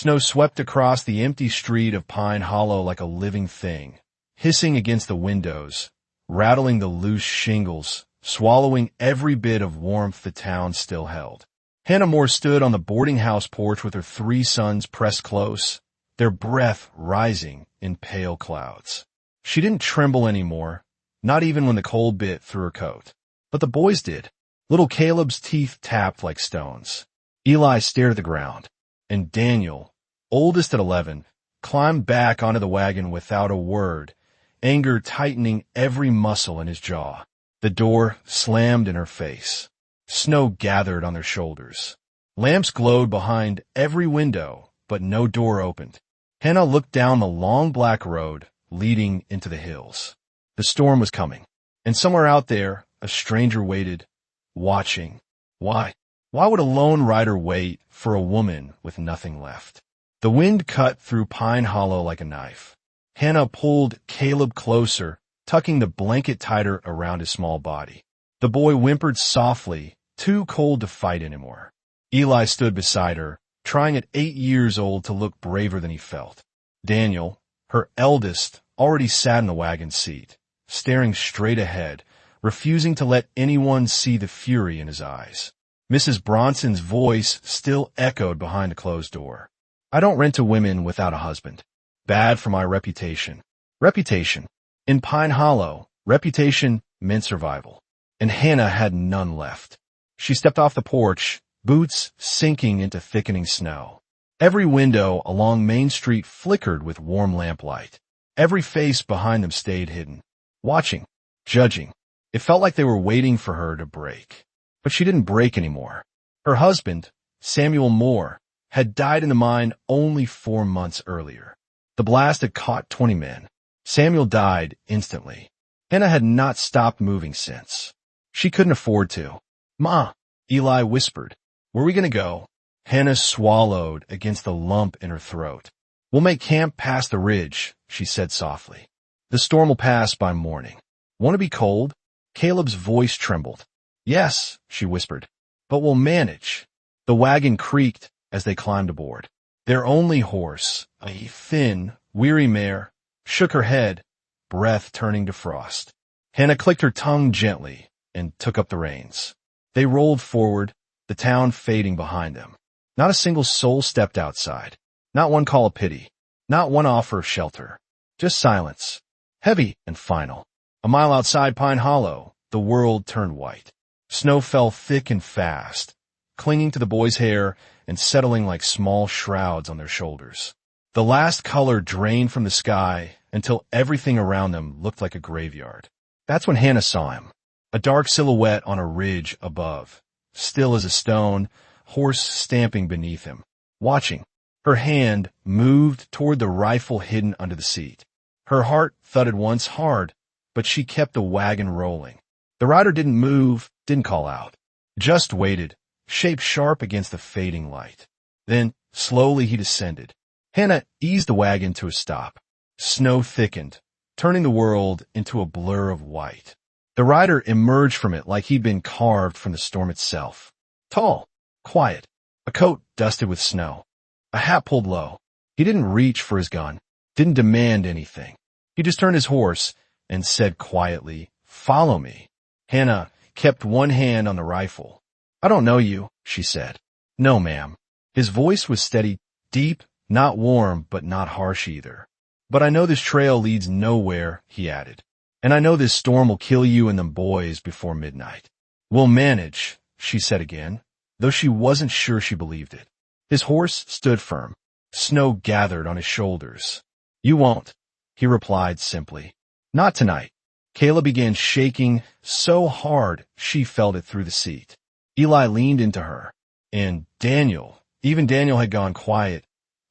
Snow swept across the empty street of Pine Hollow like a living thing, hissing against the windows, rattling the loose shingles, swallowing every bit of warmth the town still held. Hannah Moore stood on the boarding house porch with her 3 sons pressed close, their breath rising in pale clouds. She didn't tremble anymore, not even when the cold bit through her coat. But the boys did. Little Caleb's teeth tapped like stones. Eli stared at the ground, and Daniel, oldest at 11, climbed back onto the wagon without a word, anger tightening every muscle in his jaw. The door slammed in her face. Snow gathered on their shoulders. Lamps glowed behind every window, but no door opened. Hannah looked down the long black road leading into the hills. The storm was coming, and somewhere out there, a stranger waited, watching. Why? Why would a lone rider wait for a woman with nothing left? The wind cut through Pine Hollow like a knife. Hannah pulled Caleb closer, tucking the blanket tighter around his small body. The boy whimpered softly, too cold to fight anymore. Eli stood beside her, trying at 8 years old to look braver than he felt. Daniel, her eldest, already sat in the wagon seat, staring straight ahead, refusing to let anyone see the fury in his eyes. Mrs. Bronson's voice still echoed behind the closed door. I don't rent to women without a husband. Bad for my reputation. Reputation. In Pine Hollow, reputation meant survival. And Hannah had none left. She stepped off the porch, boots sinking into thickening snow. Every window along Main Street flickered with warm lamplight. Every face behind them stayed hidden, watching, judging. It felt like they were waiting for her to break. But she didn't break anymore. Her husband, Samuel Moore, had died in the mine only 4 months earlier. The blast had caught 20 men. Samuel died instantly. Hannah had not stopped moving since. She couldn't afford to. Ma, Eli whispered. Where are we going to go? Hannah swallowed against the lump in her throat. We'll make camp past the ridge, she said softly. The storm will pass by morning. Want to be cold? Caleb's voice trembled. Yes, she whispered, but we'll manage. The wagon creaked as they climbed aboard. Their only horse, a thin, weary mare, shook her head, breath turning to frost. Hannah clicked her tongue gently and took up the reins. They rolled forward, the town fading behind them. Not a single soul stepped outside. Not one call of pity. Not one offer of shelter. Just silence. Heavy and final. A mile outside Pine Hollow, the world turned white. Snow fell thick and fast, clinging to the boys' hair and settling like small shrouds on their shoulders. The last color drained from the sky until everything around them looked like a graveyard. That's when Hannah saw him. A dark silhouette on a ridge above, still as a stone, horse stamping beneath him. Watching, her hand moved toward the rifle hidden under the seat. Her heart thudded once hard, but she kept the wagon rolling. The rider didn't move, didn't call out. Just waited, shaped sharp against the fading light. Then, slowly he descended. Hannah eased the wagon to a stop. Snow thickened, turning the world into a blur of white. The rider emerged from it like he'd been carved from the storm itself. Tall, quiet, a coat dusted with snow, a hat pulled low. He didn't reach for his gun, didn't demand anything. He just turned his horse and said quietly, "Follow me." Hannah kept one hand on the rifle. "I don't know you," she said. "No, ma'am." His voice was steady, deep, not warm, but not harsh either. "But I know this trail leads nowhere," he added. "And I know this storm will kill you and them boys before midnight." "We'll manage," she said again, though she wasn't sure she believed it. His horse stood firm. Snow gathered on his shoulders. "You won't," he replied simply. "Not tonight." Caleb began shaking so hard she felt it through the seat. Eli leaned into her, and even Daniel had gone quiet,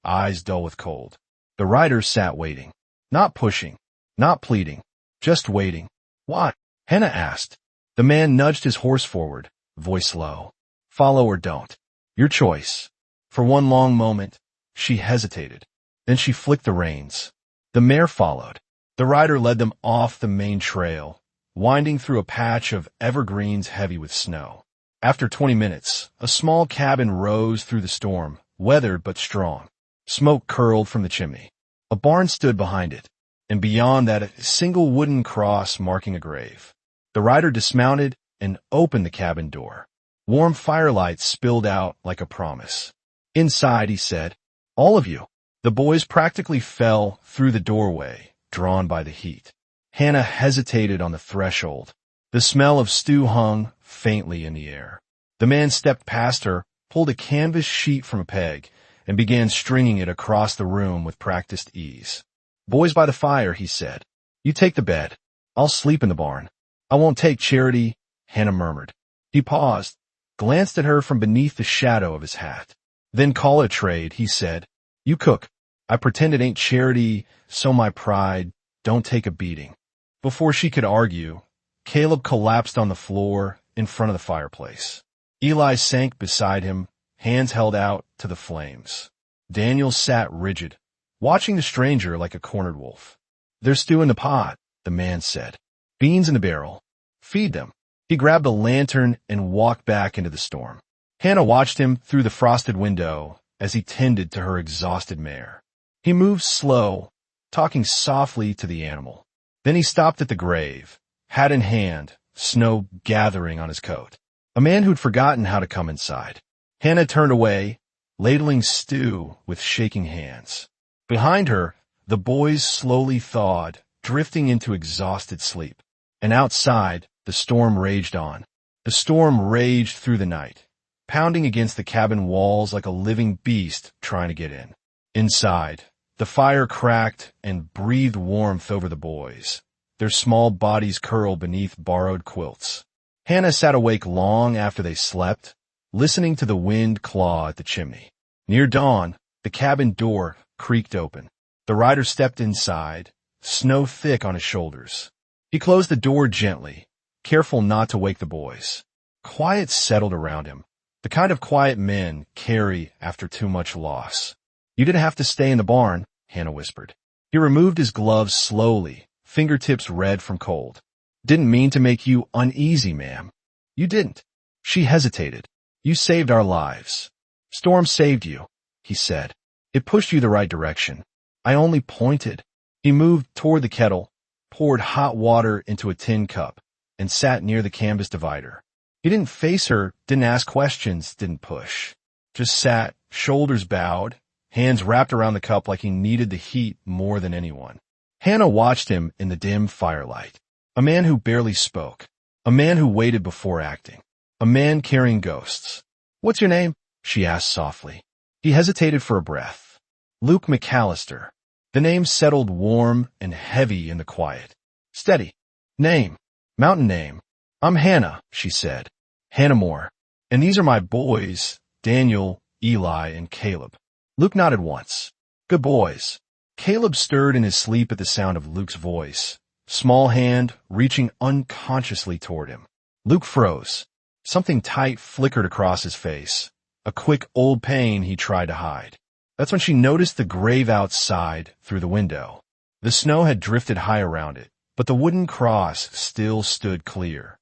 eyes dull with cold. The rider sat waiting, not pushing, not pleading, just waiting. "Why?" Hannah asked. The man nudged his horse forward, voice low. "Follow or don't. Your choice." For one long moment, she hesitated. Then she flicked the reins. The mare followed. The rider led them off the main trail, winding through a patch of evergreens heavy with snow. After 20 minutes, a small cabin rose through the storm, weathered but strong. Smoke curled from the chimney. A barn stood behind it, and beyond that a single wooden cross marking a grave. The rider dismounted and opened the cabin door. Warm firelight spilled out like a promise. "Inside," he said. "All of you." The boys practically fell through the doorway, drawn by the heat. Hannah hesitated on the threshold. The smell of stew hung faintly in the air. The man stepped past her, pulled a canvas sheet from a peg, and began stringing it across the room with practiced ease. "Boys by the fire," he said. "You take the bed. I'll sleep in the barn." "I won't take Charity," Hannah murmured. He paused, glanced at her from beneath the shadow of his hat. "Then call it a trade," he said. "You cook. I pretend it ain't Charity, so my pride don't take a beating." Before she could argue, Caleb collapsed on the floor in front of the fireplace. Eli sank beside him, hands held out to the flames. Daniel sat rigid, watching the stranger like a cornered wolf. "There's stew in the pot," the man said. "Beans in the barrel. Feed them." He grabbed a lantern and walked back into the storm. Hannah watched him through the frosted window as he tended to her exhausted mare. He moved slow, talking softly to the animal. Then he stopped at the grave, hat in hand, snow gathering on his coat. A man who'd forgotten how to come inside. Hannah turned away, ladling stew with shaking hands. Behind her, the boys slowly thawed, drifting into exhausted sleep. And outside, the storm raged on. The storm raged through the night, pounding against the cabin walls like a living beast trying to get in. Inside, the fire cracked and breathed warmth over the boys, their small bodies curled beneath borrowed quilts. Hannah sat awake long after they slept, listening to the wind claw at the chimney. Near dawn, the cabin door creaked open. The rider stepped inside, snow thick on his shoulders. He closed the door gently, careful not to wake the boys. Quiet settled around him, the kind of quiet men carry after too much loss. "You didn't have to stay in the barn," Hannah whispered. He removed his gloves slowly, fingertips red from cold. "Didn't mean to make you uneasy, ma'am." "You didn't." She hesitated. "You saved our lives." "Storm saved you," he said. "It pushed you the right direction. I only pointed." He moved toward the kettle, poured hot water into a tin cup, and sat near the canvas divider. He didn't face her, didn't ask questions, didn't push. Just sat, shoulders bowed, hands wrapped around the cup like he needed the heat more than anyone. Hannah watched him in the dim firelight. A man who barely spoke. A man who waited before acting. A man carrying ghosts. "What's your name?" she asked softly. He hesitated for a breath. "Luke McAllister." The name settled warm and heavy in the quiet. "Steady. Name. Mountain name." "I'm Hannah," she said. "Hannah Moore. And these are my boys, Daniel, Eli, and Caleb." Luke nodded once. "Good boys." Caleb stirred in his sleep at the sound of Luke's voice, small hand reaching unconsciously toward him. Luke froze. Something tight flickered across his face, a quick old pain he tried to hide. That's when she noticed the grave outside through the window. The snow had drifted high around it, but the wooden cross still stood clear.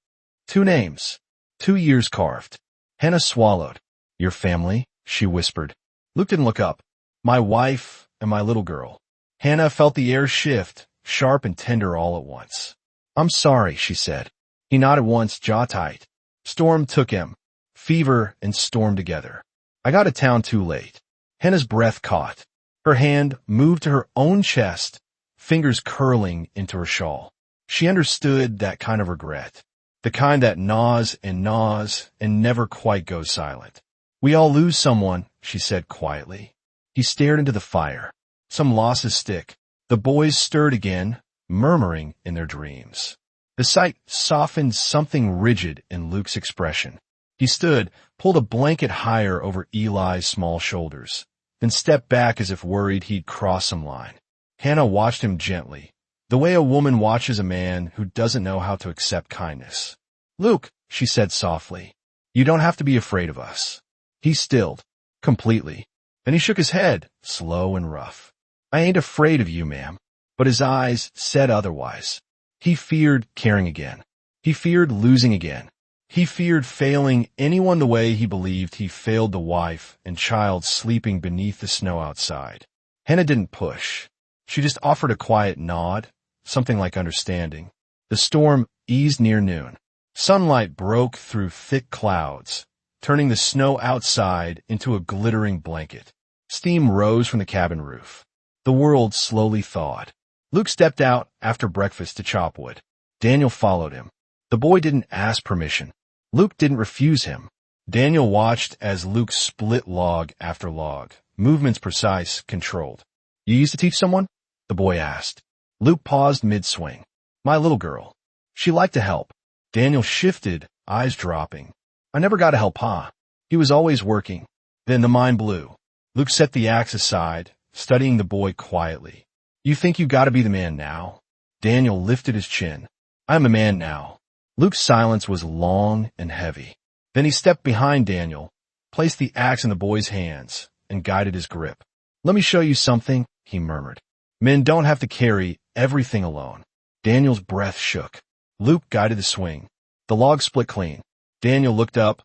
2 names, 2 years carved. Hannah swallowed. "Your family?" she whispered. Luke didn't look up. "My wife and my little girl." Hannah felt the air shift, sharp and tender all at once. "I'm sorry," she said. He nodded once, jaw tight. Storm took him. Fever and storm together. "I got to town too late." Hannah's breath caught. Her hand moved to her own chest, fingers curling into her shawl. She understood that kind of regret, the kind that gnaws and never quite goes silent. "We all lose someone," she said quietly. He stared into the fire. Some losses stick. The boys stirred again, murmuring in their dreams. The sight softened something rigid in Luke's expression. He stood, pulled a blanket higher over Eli's small shoulders, then stepped back as if worried he'd crossed some line. Hannah watched him gently, the way a woman watches a man who doesn't know how to accept kindness. "Luke," she said softly, "you don't have to be afraid of us." He stilled, completely. Then he shook his head, slow and rough. "I ain't afraid of you, ma'am." But his eyes said otherwise. He feared caring again. He feared losing again. He feared failing anyone the way he believed he failed the wife and child sleeping beneath the snow outside. Hannah didn't push. She just offered a quiet nod, something like understanding. The storm eased near noon. Sunlight broke through thick clouds, turning the snow outside into a glittering blanket. Steam rose from the cabin roof. The world slowly thawed. Luke stepped out after breakfast to chop wood. Daniel followed him. The boy didn't ask permission. Luke didn't refuse him. Daniel watched as Luke split log after log, movements precise, controlled. "You used to teach someone?" the boy asked. Luke paused mid-swing. "My little girl. She liked to help." Daniel shifted, eyes dropping. "I never got to help Pa. He was always working." Then the mind blew. Luke set the axe aside, studying the boy quietly. "You think you got to be the man now?" Daniel lifted his chin. "I'm a man now." Luke's silence was long and heavy. Then he stepped behind Daniel, placed the axe in the boy's hands, and guided his grip. "Let me show you something," he murmured. "Men don't have to carry everything alone." Daniel's breath shook. Luke guided the swing. The log split clean. Daniel looked up,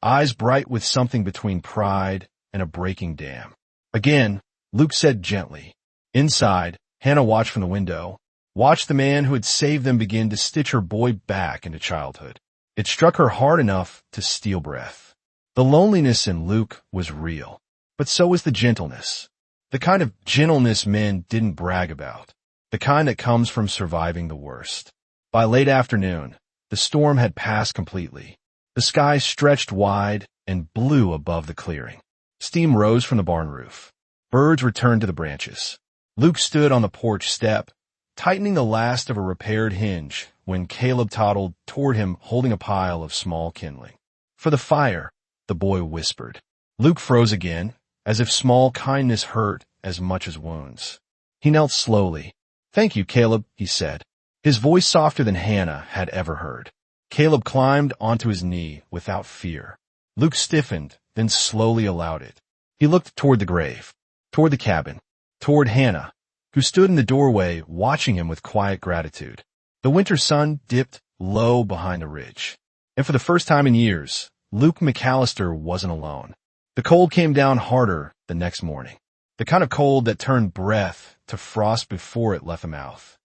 eyes bright with something between pride and a breaking dam. Again, Luke said gently. Inside, Hannah watched from the window, watched the man who had saved them begin to stitch her boy back into childhood. It struck her hard enough to steal breath. The loneliness in Luke was real, but so was the gentleness. The kind of gentleness men didn't brag about, the kind that comes from surviving the worst. By late afternoon, the storm had passed completely. The sky stretched wide and blue above the clearing. Steam rose from the barn roof. Birds returned to the branches. Luke stood on the porch step, tightening the last of a repaired hinge when Caleb toddled toward him holding a pile of small kindling. "For the fire," the boy whispered. Luke froze again, as if small kindness hurt as much as wounds. He knelt slowly. "Thank you, Caleb," he said, his voice softer than Hannah had ever heard. Caleb climbed onto his knee without fear. Luke stiffened, then slowly allowed it. He looked toward the grave, toward the cabin, toward Hannah, who stood in the doorway watching him with quiet gratitude. The winter sun dipped low behind a ridge. And for the first time in years, Luke McAllister wasn't alone. The cold came down harder the next morning, the kind of cold that turned breath to frost before it left the mouth.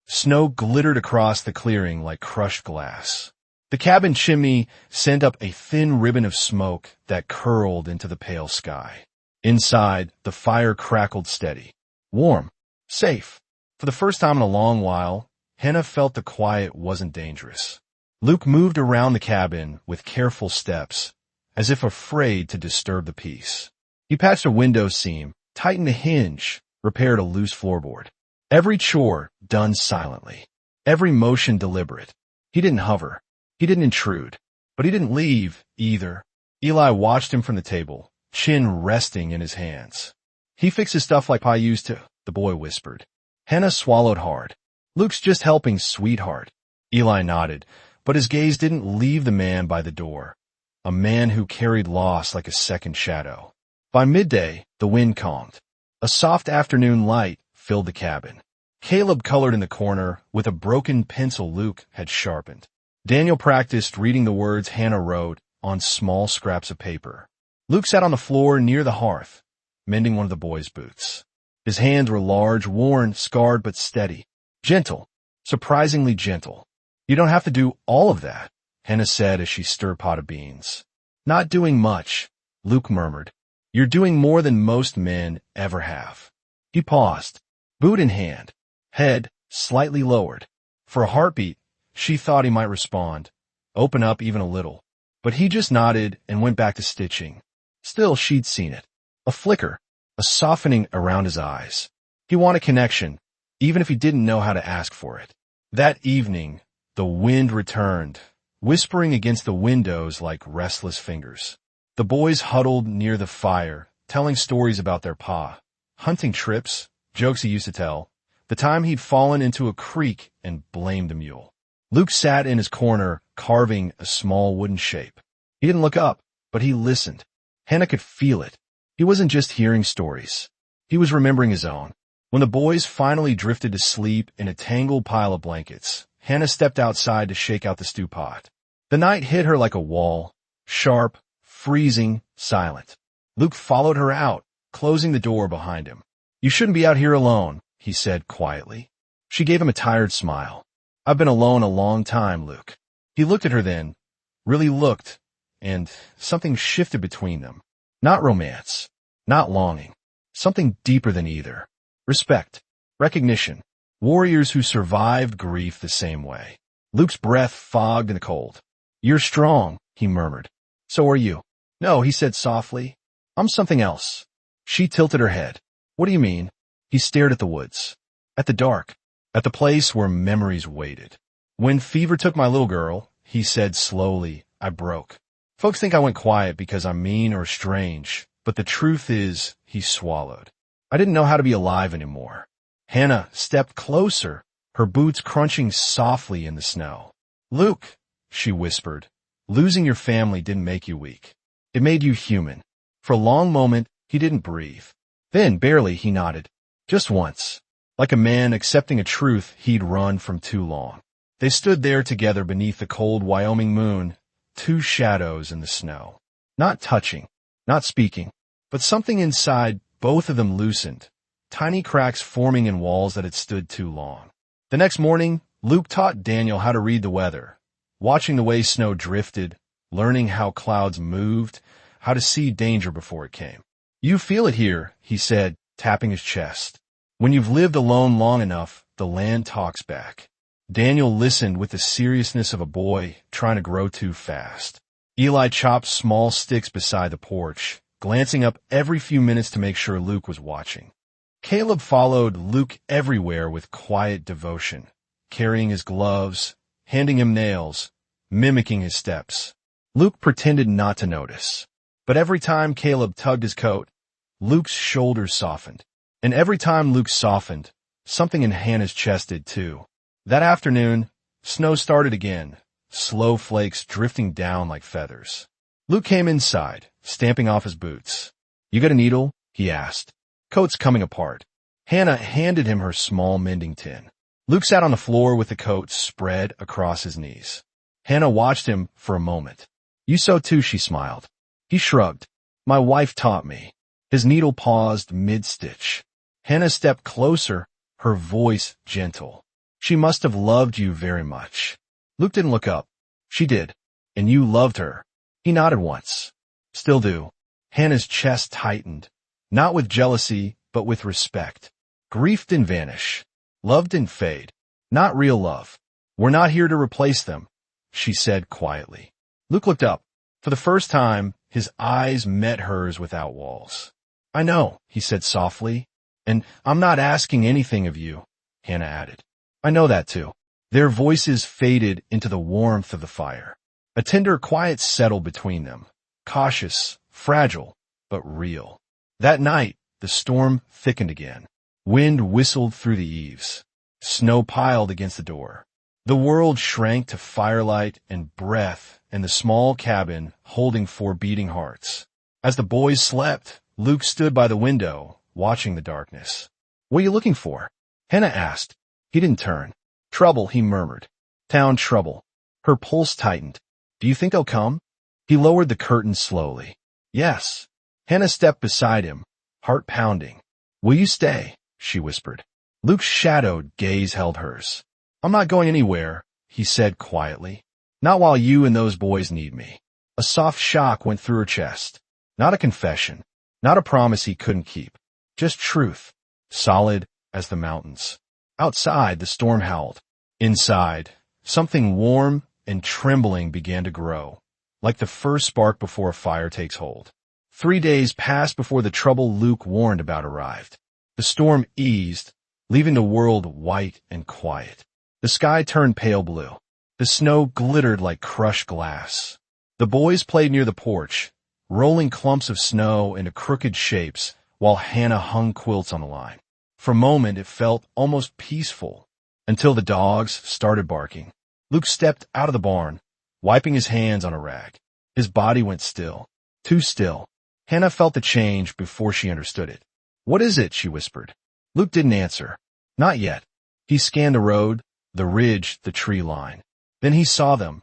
Snow glittered across the clearing like crushed glass. The cabin chimney sent up a thin ribbon of smoke that curled into the pale sky. Inside, the fire crackled steady. Warm. Safe. For the first time in a long while, Hannah felt the quiet wasn't dangerous. Luke moved around the cabin with careful steps, as if afraid to disturb the peace. He patched a window seam, tightened a hinge, repaired a loose floorboard. Every chore done silently. Every motion deliberate. He didn't hover. He didn't intrude. But he didn't leave, either. Eli watched him from the table, chin resting in his hands. "He fixes stuff like Pa used to," the boy whispered. Hannah swallowed hard. "Luke's just helping, sweetheart." Eli nodded, but his gaze didn't leave the man by the door, a man who carried loss like a second shadow. By midday, the wind calmed. A soft afternoon light filled the cabin. Caleb colored in the corner with a broken pencil Luke had sharpened. Daniel practiced reading the words Hannah wrote on small scraps of paper. Luke sat on the floor near the hearth, mending one of the boys' boots. His hands were large, worn, scarred, but steady. Gentle. Surprisingly gentle. "You don't have to do all of that," Hannah said as she stirred a pot of beans. "Not doing much," Luke murmured. "You're doing more than most men ever have." He paused, boot in hand, head slightly lowered. For a heartbeat, she thought he might respond, open up even a little. But he just nodded and went back to stitching. Still, she'd seen it. A flicker, a softening around his eyes. He wanted connection, even if he didn't know how to ask for it. That evening, the wind returned, whispering against the windows like restless fingers. The boys huddled near the fire, telling stories about their pa, hunting trips, jokes he used to tell, the time he'd fallen into a creek and blamed the mule. Luke sat in his corner, carving a small wooden shape. He didn't look up, but he listened. Hannah could feel it. He wasn't just hearing stories. He was remembering his own. When the boys finally drifted to sleep in a tangled pile of blankets, Hannah stepped outside to shake out the stew pot. The night hit her like a wall, sharp, freezing, silent. Luke followed her out, closing the door behind him. "You shouldn't be out here alone," he said quietly. She gave him a tired smile. "I've been alone a long time, Luke." He looked at her then, really looked, and something shifted between them. Not romance, not longing, something deeper than either. Respect, recognition, warriors who survived grief the same way. Luke's breath fogged in the cold. "You're strong," he murmured. "So are you." "No," he said softly. "I'm something else." She tilted her head. "What do you mean?" He stared at the woods, at the dark, at the place where memories waited. "When fever took my little girl," he said slowly, "I broke. Folks think I went quiet because I'm mean or strange, but the truth is," he swallowed, "I didn't know how to be alive anymore." Hannah stepped closer, her boots crunching softly in the snow. "Luke," she whispered, "losing your family didn't make you weak. It made you human." For a long moment, he didn't breathe. Then, barely, he nodded. Just once. Like a man accepting a truth he'd run from too long. They stood there together beneath the cold Wyoming moon, two shadows in the snow. Not touching, not speaking, but something inside both of them loosened, tiny cracks forming in walls that had stood too long. The next morning, Luke taught Daniel how to read the weather, watching the way snow drifted, learning how clouds moved, how to see danger before it came. "You feel it here," he said, tapping his chest. "When you've lived alone long enough, the land talks back." Daniel listened with the seriousness of a boy trying to grow too fast. Eli chopped small sticks beside the porch, glancing up every few minutes to make sure Luke was watching. Caleb followed Luke everywhere with quiet devotion, carrying his gloves, handing him nails, mimicking his steps. Luke pretended not to notice. But every time Caleb tugged his coat, Luke's shoulders softened. And every time Luke softened, something in Hannah's chest did too. That afternoon, snow started again, slow flakes drifting down like feathers. Luke came inside, stamping off his boots. "You got a needle?" he asked. "Coat's coming apart." Hannah handed him her small mending tin. Luke sat on the floor with the coat spread across his knees. Hannah watched him for a moment. "You sew too," she smiled. He shrugged. "My wife taught me." His needle paused mid-stitch. Hannah stepped closer, her voice gentle. "She must have loved you very much." Luke didn't look up. "She did. And you loved her." He nodded once. "Still do." Hannah's chest tightened, not with jealousy, but with respect. Grief didn't vanish. Love didn't fade. Not real love. "We're not here to replace them," she said quietly. Luke looked up. For the first time, his eyes met hers without walls. "I know," he said softly. "And I'm not asking anything of you," Hannah added. "I know that too." Their voices faded into the warmth of the fire. A tender quiet settled between them, cautious, fragile, but real. That night, the storm thickened again. Wind whistled through the eaves. Snow piled against the door. The world shrank to firelight and breath in the small cabin holding 4 beating hearts. As the boys slept, Luke stood by the window, watching the darkness. "What are you looking for?" Hannah asked. He didn't turn. "Trouble," he murmured. "Town trouble." Her pulse tightened. "Do you think they'll come?" He lowered the curtain slowly. "Yes." Hannah stepped beside him, heart pounding. "Will you stay?" she whispered. Luke's shadowed gaze held hers. "I'm not going anywhere," he said quietly. "Not while you and those boys need me." A soft shock went through her chest. Not a confession, not a promise he couldn't keep. Just truth, solid as the mountains. Outside, the storm howled. Inside, something warm and trembling began to grow, like the first spark before a fire takes hold. 3 days passed before the trouble Luke warned about arrived. The storm eased, leaving the world white and quiet. The sky turned pale blue. The snow glittered like crushed glass. The boys played near the porch, rolling clumps of snow into crooked shapes while Hannah hung quilts on the line. For a moment it felt almost peaceful, until the dogs started barking. Luke stepped out of the barn, wiping his hands on a rag. His body went still, too still. Hannah felt the change before she understood it. "What is it?" she whispered. Luke didn't answer. Not yet. He scanned the road, the ridge, the tree line. Then he saw them.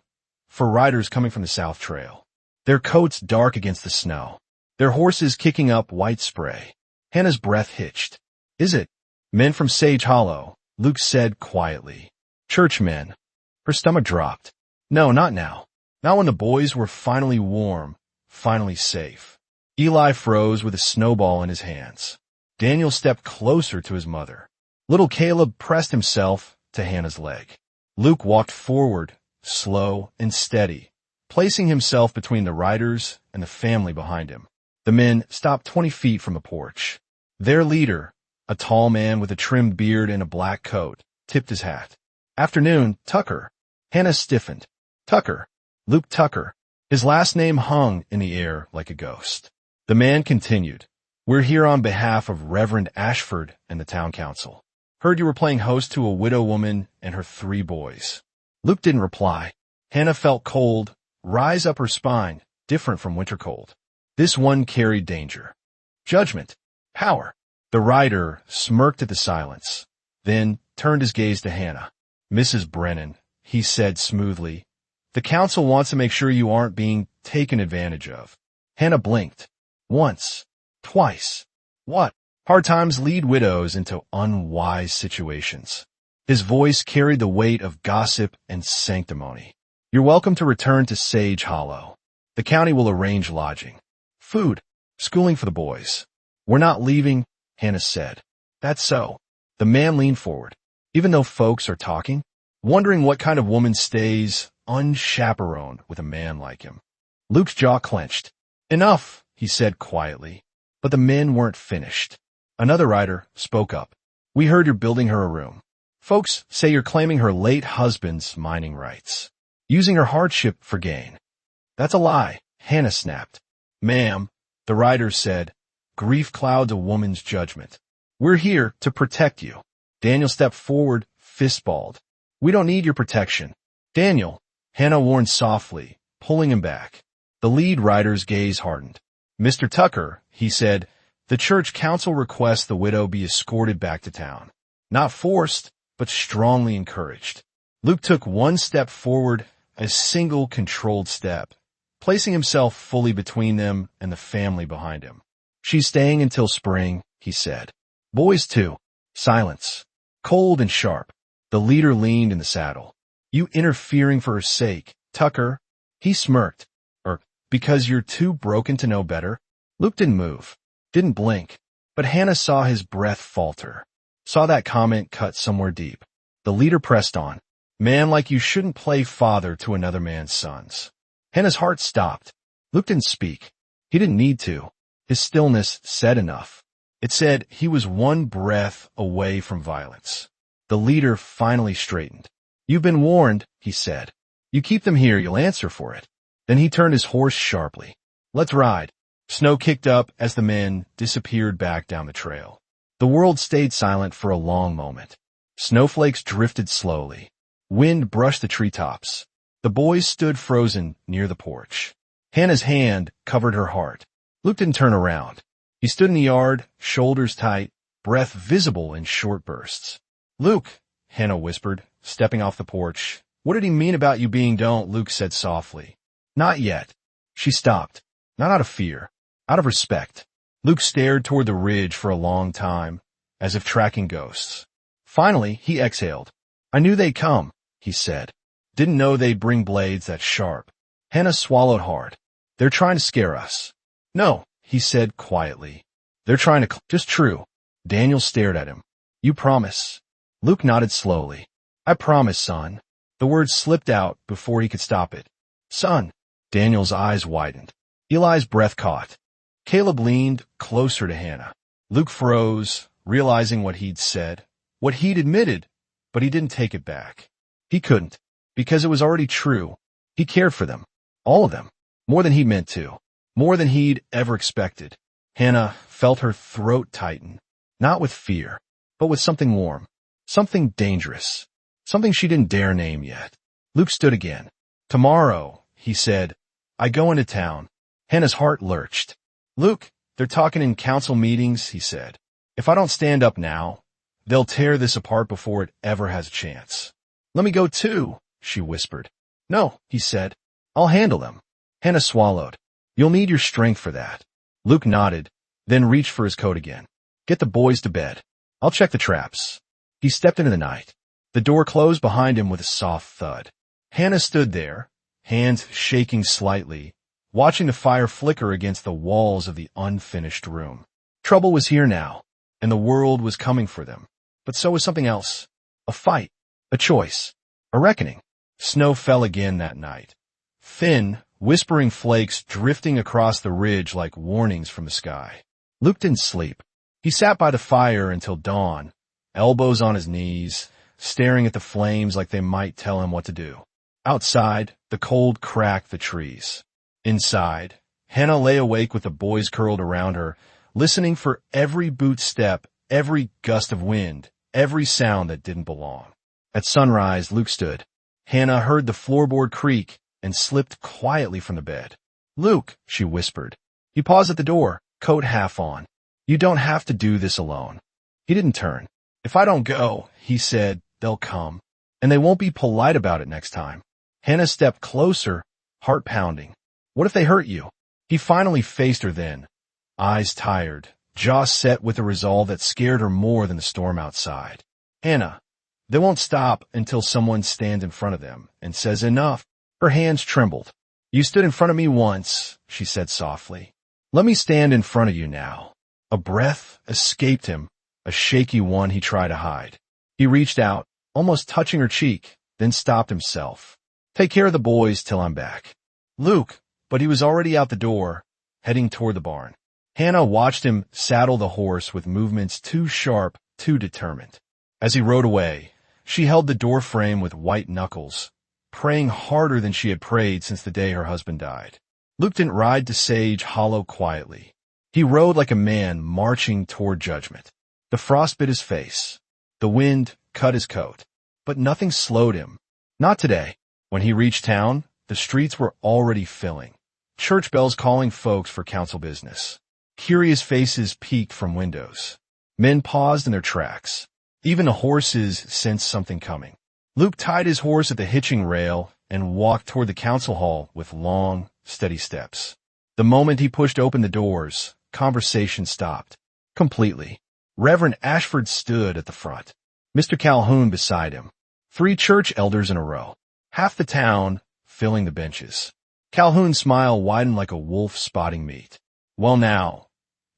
for riders coming from the South Trail. Their coats dark against the snow. Their horses kicking up white spray. Hannah's breath hitched. Is it? Men from Sage Hollow, Luke said quietly. Churchmen. Her stomach dropped. No, not now. Not when the boys were finally warm, finally safe. Eli froze with a snowball in his hands. Daniel stepped closer to his mother. Little Caleb pressed himself to Hannah's leg. Luke walked forward, slow and steady, placing himself between the riders and the family behind him. The men stopped 20 feet from the porch. Their leader, a tall man with a trimmed beard and a black coat, tipped his hat. Afternoon, Tucker. Hannah stiffened. Tucker. Luke Tucker. His last name hung in the air like a ghost. The man continued. We're here on behalf of Reverend Ashford and the town council. Heard you were playing host to a widow woman and her 3 boys. Luke didn't reply. Hannah felt cold rise up her spine, different from winter cold. This one carried danger. Judgment. Power. The rider smirked at the silence, then turned his gaze to Hannah. Mrs. Brennan, he said smoothly, the council wants to make sure you aren't being taken advantage of. Hannah blinked. Once. Twice. What? Hard times lead widows into unwise situations. His voice carried the weight of gossip and sanctimony. You're welcome to return to Sage Hollow. The county will arrange lodging, food, schooling for the boys. We're not leaving, Hannah said. That's so. The man leaned forward. Even though folks are talking, wondering what kind of woman stays unchaperoned with a man like him. Luke's jaw clenched. Enough, he said quietly. But the men weren't finished. Another rider spoke up. We heard you're building her a room. Folks say you're claiming her late husband's mining rights, using her hardship for gain. That's a lie, Hannah snapped. Ma'am, the rider said, grief clouds a woman's judgment. We're here to protect you. Daniel stepped forward, fist-balled. We don't need your protection. Daniel, Hannah warned softly, pulling him back. The lead rider's gaze hardened. Mr. Tucker, he said, the church council requests the widow be escorted back to town. Not forced, but strongly encouraged. Luke took one step forward, a single controlled step, placing himself fully between them and the family behind him. She's staying until spring, he said. Boys too. Silence. Cold and sharp. The leader leaned in the saddle. You interfering for her sake, Tucker. He smirked. Because you're too broken to know better? Luke didn't move, didn't blink, but Hannah saw his breath falter, saw that comment cut somewhere deep. The leader pressed on. Man like you shouldn't play father to another man's sons. Hannah's heart stopped. Luke didn't speak. He didn't need to. His stillness said enough. It said he was one breath away from violence. The leader finally straightened. You've been warned, he said. You keep them here, you'll answer for it. Then he turned his horse sharply. Let's ride. Snow kicked up as the men disappeared back down the trail. The world stayed silent for a long moment. Snowflakes drifted slowly. Wind brushed the treetops. The boys stood frozen near the porch. Hannah's hand covered her heart. Luke didn't turn around. He stood in the yard, shoulders tight, breath visible in short bursts. Luke, Hannah whispered, stepping off the porch. What did he mean about you being don't? Luke said softly. Not yet. She stopped, not out of fear, out of respect. Luke stared toward the ridge for a long time, as if tracking ghosts. Finally, he exhaled. I knew they'd come, he said. Didn't know they'd bring blades that sharp. Hannah swallowed hard. They're trying to scare us. No, he said quietly. They're trying to just true. Daniel stared at him. You promise? Luke nodded slowly. I promise, son. The words slipped out before he could stop it. Son. Daniel's eyes widened. Eli's breath caught. Caleb leaned closer to Hannah. Luke froze, realizing what he'd said, what he'd admitted, but he didn't take it back. He couldn't, because it was already true. He cared for them, all of them, more than he meant to, more than he'd ever expected. Hannah felt her throat tighten, not with fear, but with something warm, something dangerous, something she didn't dare name yet. Luke stood again. Tomorrow, he said, I go into town. Hannah's heart lurched. Luke, they're talking in council meetings, he said. If I don't stand up now, they'll tear this apart before it ever has a chance. Let me go too, she whispered. No, he said. I'll handle them. Hannah swallowed. You'll need your strength for that. Luke nodded, then reached for his coat again. Get the boys to bed. I'll check the traps. He stepped into the night. The door closed behind him with a soft thud. Hannah stood there, hands shaking slightly, watching the fire flicker against the walls of the unfinished room. Trouble was here now, and the world was coming for them. But so was something else. A fight. A choice. A reckoning. Snow fell again that night. Thin, whispering flakes drifting across the ridge like warnings from the sky. Luke didn't sleep. He sat by the fire until dawn, elbows on his knees, staring at the flames like they might tell him what to do. Outside, the cold cracked the trees. Inside, Hannah lay awake with the boys curled around her, listening for every boot step, every gust of wind, every sound that didn't belong. At sunrise, Luke stood. Hannah heard the floorboard creak and slipped quietly from the bed. Luke, she whispered. He paused at the door, coat half on. You don't have to do this alone. He didn't turn. If I don't go, he said, they'll come. And they won't be polite about it next time. Hannah stepped closer, heart pounding. What if they hurt you? He finally faced her then, eyes tired, jaw set with a resolve that scared her more than the storm outside. Hannah, they won't stop until someone stands in front of them and says enough. Her hands trembled. You stood in front of me once, she said softly. Let me stand in front of you now. A breath escaped him, a shaky one he tried to hide. He reached out, almost touching her cheek, then stopped himself. Take care of the boys till I'm back. Luke, but he was already out the door, heading toward the barn. Hannah watched him saddle the horse with movements too sharp, too determined. As he rode away, she held the door frame with white knuckles, praying harder than she had prayed since the day her husband died. Luke didn't ride to Sage Hollow quietly. He rode like a man marching toward judgment. The frost bit his face. The wind cut his coat. But nothing slowed him. Not today. When he reached town, the streets were already filling. Church bells calling folks for council business. Curious faces peeked from windows. Men paused in their tracks. Even the horses sensed something coming. Luke tied his horse at the hitching rail and walked toward the council hall with long, steady steps. The moment he pushed open the doors, conversation stopped. Completely. Reverend Ashford stood at the front. Mr. Calhoun beside him. 3 church elders in a row. Half the town filling the benches. Calhoun's smile widened like a wolf spotting meat. Well now,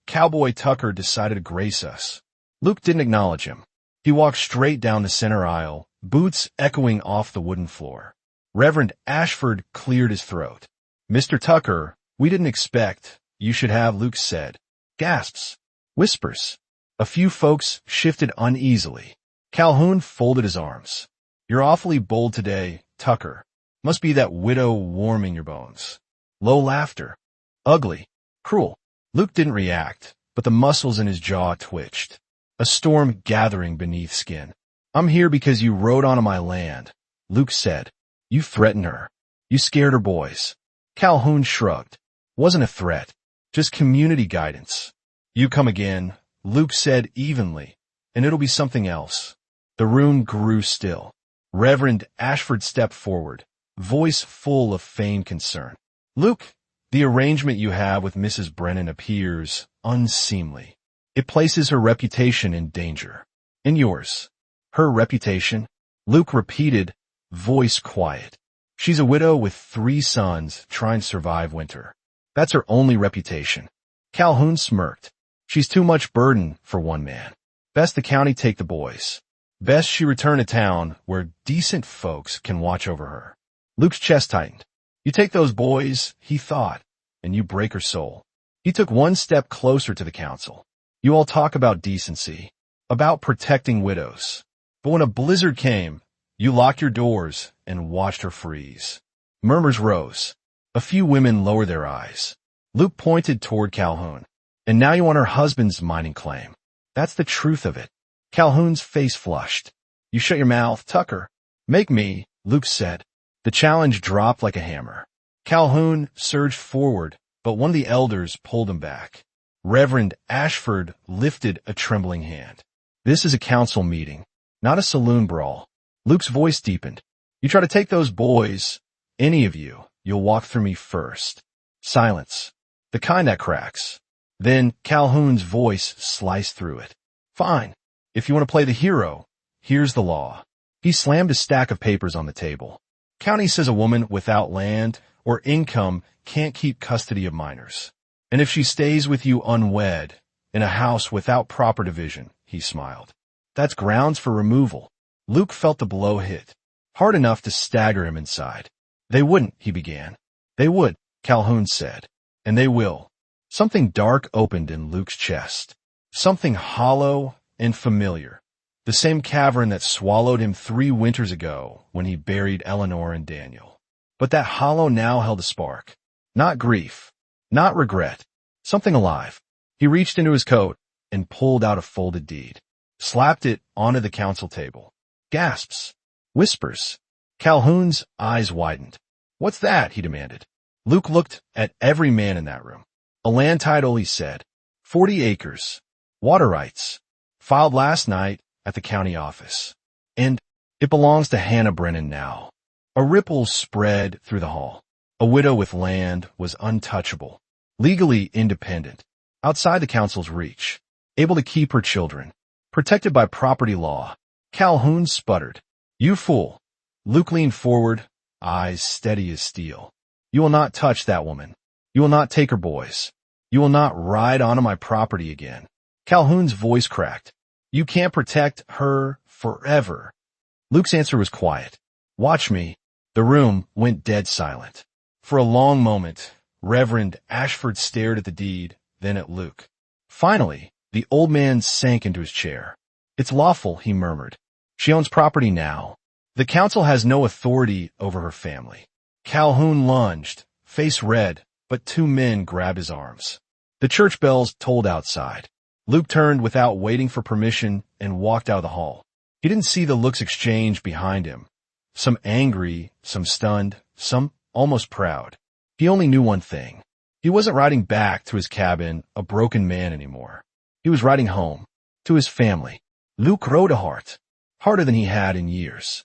Cowboy Tucker decided to grace us. Luke didn't acknowledge him. He walked straight down the center aisle, boots echoing off the wooden floor. Reverend Ashford cleared his throat. Mr. Tucker, we didn't expect, you should have, Luke said. Gasps. Whispers. A few folks shifted uneasily. Calhoun folded his arms. You're awfully bold today, Tucker. Must be that widow warming your bones. Low laughter. Ugly. Cruel. Luke didn't react, but the muscles in his jaw twitched. A storm gathering beneath skin. I'm here because you rode onto my land, Luke said. You threatened her. You scared her boys. Calhoun shrugged. Wasn't a threat. Just community guidance. You come again, Luke said evenly, and it'll be something else. The room grew still. Reverend Ashford stepped forward, voice full of feigned concern. Luke, the arrangement you have with Mrs. Brennan appears unseemly. It places her reputation in danger. And yours. Her reputation? Luke repeated, voice quiet. She's a widow with 3 sons trying to survive winter. That's her only reputation. Calhoun smirked. She's too much burden for one man. Best the county take the boys. Best she return to town where decent folks can watch over her. Luke's chest tightened. You take those boys, he thought, and you break her soul. He took one step closer to the council. You all talk about decency, about protecting widows. But when a blizzard came, you locked your doors and watched her freeze. Murmurs rose. A few women lowered their eyes. Luke pointed toward Calhoun. And now you want her husband's mining claim. That's the truth of it. Calhoun's face flushed. You shut your mouth, Tucker. Make me, Luke said. The challenge dropped like a hammer. Calhoun surged forward, but one of the elders pulled him back. Reverend Ashford lifted a trembling hand. This is a council meeting, not a saloon brawl. Luke's voice deepened. You try to take those boys, any of you, You'll walk through me first. Silence. The kind that cracks. Then Calhoun's voice sliced through it. Fine. If you want to play the hero, here's the law. He slammed a stack of papers on the table. County says a woman without land or income can't keep custody of minors. And if she stays with you unwed, in a house without proper division, he smiled. That's grounds for removal. Luke felt the blow hit, hard enough to stagger him inside. They wouldn't, he began. They would, Calhoun said. And they will. Something dark opened in Luke's chest. Something hollow and familiar. The same cavern that swallowed him 3 winters ago when he buried Eleanor and Daniel. But that hollow now held a spark. Not grief. Not regret. Something alive. He reached into his coat and pulled out a folded deed. Slapped it onto the council table. Gasps. Whispers. Calhoun's eyes widened. What's that? He demanded. Luke looked at every man in that room. A land title, he said. 40 acres. Water rights. Filed last night at the county office. And it belongs to Hannah Brennan now. A ripple spread through the hall. A widow with land was untouchable. Legally independent. Outside the council's reach. Able to keep her children. Protected by property law. Calhoun sputtered. You fool. Luke leaned forward, eyes steady as steel. You will not touch that woman. You will not take her boys. You will not ride onto my property again. Calhoun's voice cracked. You can't protect her forever. Luke's answer was quiet. Watch me. The room went dead silent. For a long moment, Reverend Ashford stared at the deed, then at Luke. Finally, the old man sank into his chair. It's lawful, he murmured. She owns property now. The council has no authority over her family. Calhoun lunged, face red, but 2 men grabbed his arms. The church bells tolled outside. Luke turned without waiting for permission and walked out of the hall. He didn't see the looks exchanged behind him. Some angry, some stunned, some almost proud. He only knew one thing. He wasn't riding back to his cabin a broken man anymore. He was riding home, to his family. Luke rode a heart, harder than he had in years.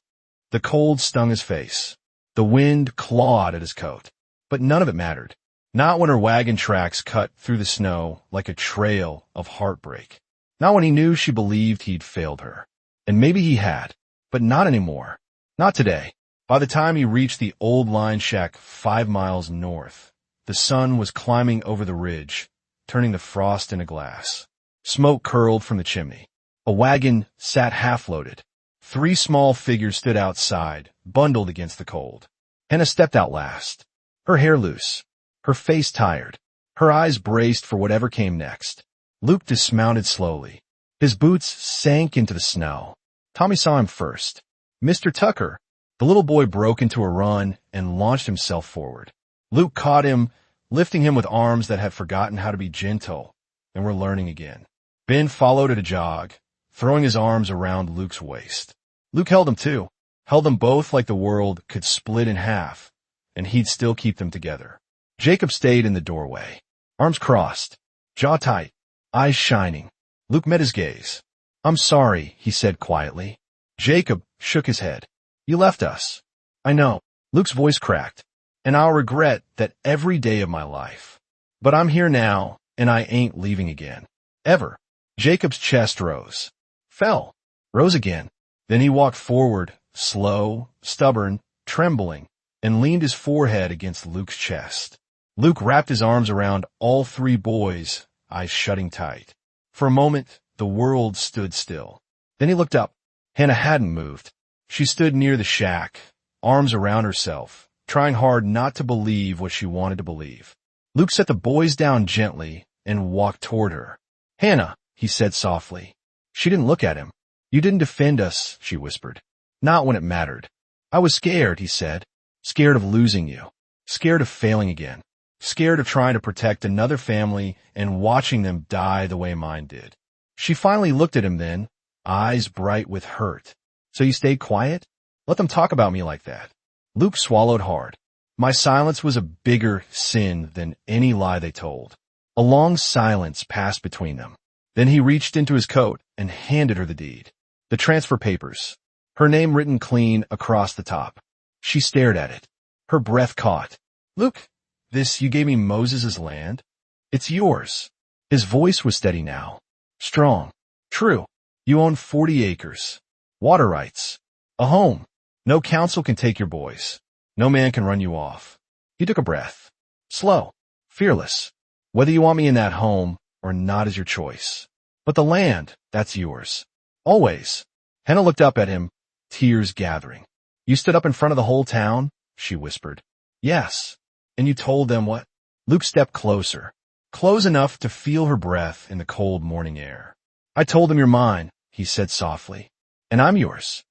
The cold stung his face. The wind clawed at his coat. But none of it mattered. Not when her wagon tracks cut through the snow like a trail of heartbreak. Not when he knew she believed he'd failed her. And maybe he had, but not anymore. Not today. By the time he reached the old line shack 5 miles north, the sun was climbing over the ridge, turning the frost into glass. Smoke curled from the chimney. A wagon sat half-loaded. 3 small figures stood outside, bundled against the cold. Hannah stepped out last, her hair loose, her face tired, her eyes braced for whatever came next. Luke dismounted slowly. His boots sank into the snow. Tommy saw him first. Mr. Tucker. The little boy broke into a run and launched himself forward. Luke caught him, lifting him with arms that had forgotten how to be gentle and were learning again. Ben followed at a jog, throwing his arms around Luke's waist. Luke held him too, held them both like the world could split in half, and he'd still keep them together. Jacob stayed in the doorway, arms crossed, jaw tight, eyes shining. Luke met his gaze. I'm sorry, he said quietly. Jacob shook his head. You left us. I know. Luke's voice cracked. And I'll regret that every day of my life. But I'm here now, and I ain't leaving again. Ever. Jacob's chest rose. Fell. Rose again. Then he walked forward, slow, stubborn, trembling, and leaned his forehead against Luke's chest. Luke wrapped his arms around all 3 boys, eyes shutting tight. For a moment, the world stood still. Then he looked up. Hannah hadn't moved. She stood near the shack, arms around herself, trying hard not to believe what she wanted to believe. Luke set the boys down gently and walked toward her. Hannah, he said softly. She didn't look at him. You didn't defend us, she whispered. Not when it mattered. I was scared, he said. Scared of losing you. Scared of failing again. Scared of trying to protect another family and watching them die the way mine did. She finally looked at him then, eyes bright with hurt. So you stayed quiet? Let them talk about me like that. Luke swallowed hard. My silence was a bigger sin than any lie they told. A long silence passed between them. Then he reached into his coat and handed her the deed. The transfer papers. Her name written clean across the top. She stared at it. Her breath caught. Luke, this you gave me Moses' land? It's yours. His voice was steady now. Strong. True. You own 40 acres. Water rights. A home. No council can take your boys. No man can run you off. He took a breath. Slow. Fearless. Whether you want me in that home or not is your choice. But the land, that's yours. Always. Hannah looked up at him, tears gathering. You stood up in front of the whole town? She whispered. Yes. And you told them what? Luke stepped closer. Close enough to feel her breath in the cold morning air. I told them you're mine, he said softly. And I'm yours.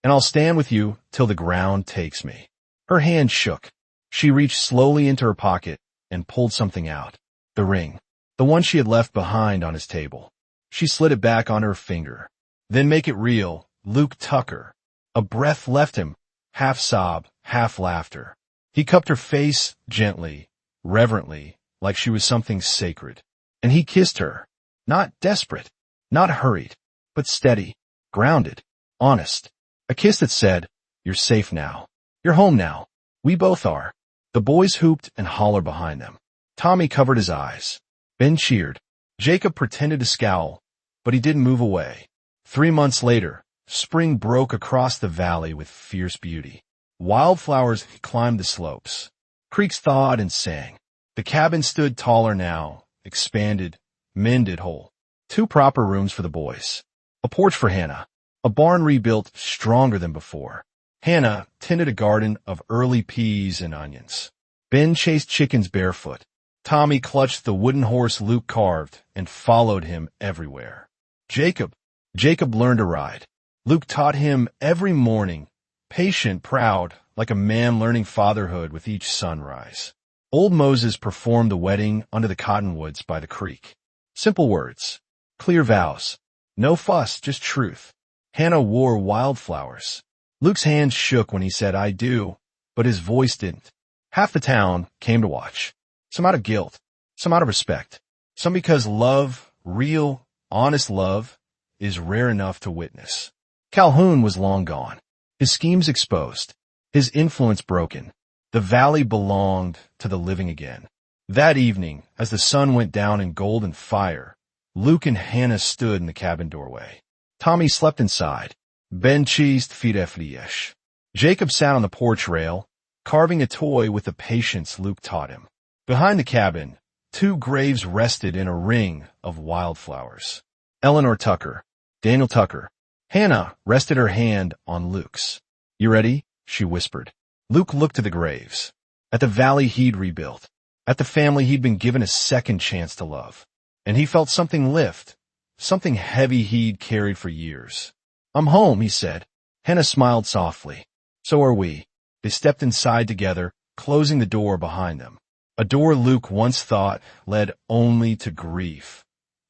And I'll stand with you till the ground takes me. Her hand shook. She reached slowly into her pocket and pulled something out. The ring. The one she had left behind on his table. She slid it back on her finger. Then make it real, Luke Tucker. A breath left him, half sob, half laughter. He cupped her face gently, reverently, like she was something sacred. And he kissed her. Not desperate, not hurried, but steady, grounded, honest. A kiss that said, you're safe now. You're home now. We both are. The boys hooped and hollered behind them. Tommy covered his eyes. Ben cheered. Jacob pretended to scowl, but he didn't move away. 3 months later, spring broke across the valley with fierce beauty. Wildflowers climbed the slopes. Creeks thawed and sang. The cabin stood taller now, expanded, mended whole. 2 proper rooms for the boys. A porch for Hannah. A barn rebuilt stronger than before. Hannah tended a garden of early peas and onions. Ben chased chickens barefoot. Tommy clutched the wooden horse Luke carved and followed him everywhere. Jacob learned to ride. Luke taught him every morning, patient, proud, like a man learning fatherhood with each sunrise. Old Moses performed the wedding under the cottonwoods by the creek. Simple words, clear vows, no fuss, just truth. Hannah wore wildflowers. Luke's hands shook when he said, I do, but his voice didn't. Half the town came to watch. Some out of guilt, some out of respect, some because love, real, honest love, is rare enough to witness. Calhoun was long gone. His schemes exposed. His influence broken. The valley belonged to the living again. That evening, as the sun went down in golden fire, Luke and Hannah stood in the cabin doorway. Tommy slept inside. Ben cheesed fireflies. Jacob sat on the porch rail, carving a toy with the patience Luke taught him. Behind the cabin, 2 graves rested in a ring of wildflowers. Eleanor Tucker, Daniel Tucker. Hannah rested her hand on Luke's. You ready? She whispered. Luke looked to the graves, at the valley he'd rebuilt, at the family he'd been given a second chance to love. And he felt something lift, something heavy he'd carried for years. I'm home, he said. Hannah smiled softly. So are we. They stepped inside together, closing the door behind them. A door Luke once thought led only to grief,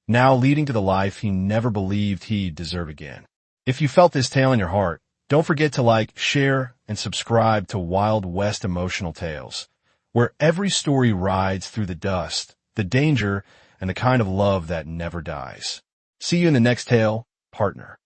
now leading to the life he never believed he'd deserve again. If you felt this tale in your heart, don't forget to like, share, and subscribe to Wild West Emotional Tales, where every story rides through the dust, the danger, and the kind of love that never dies. See you in the next tale, partner.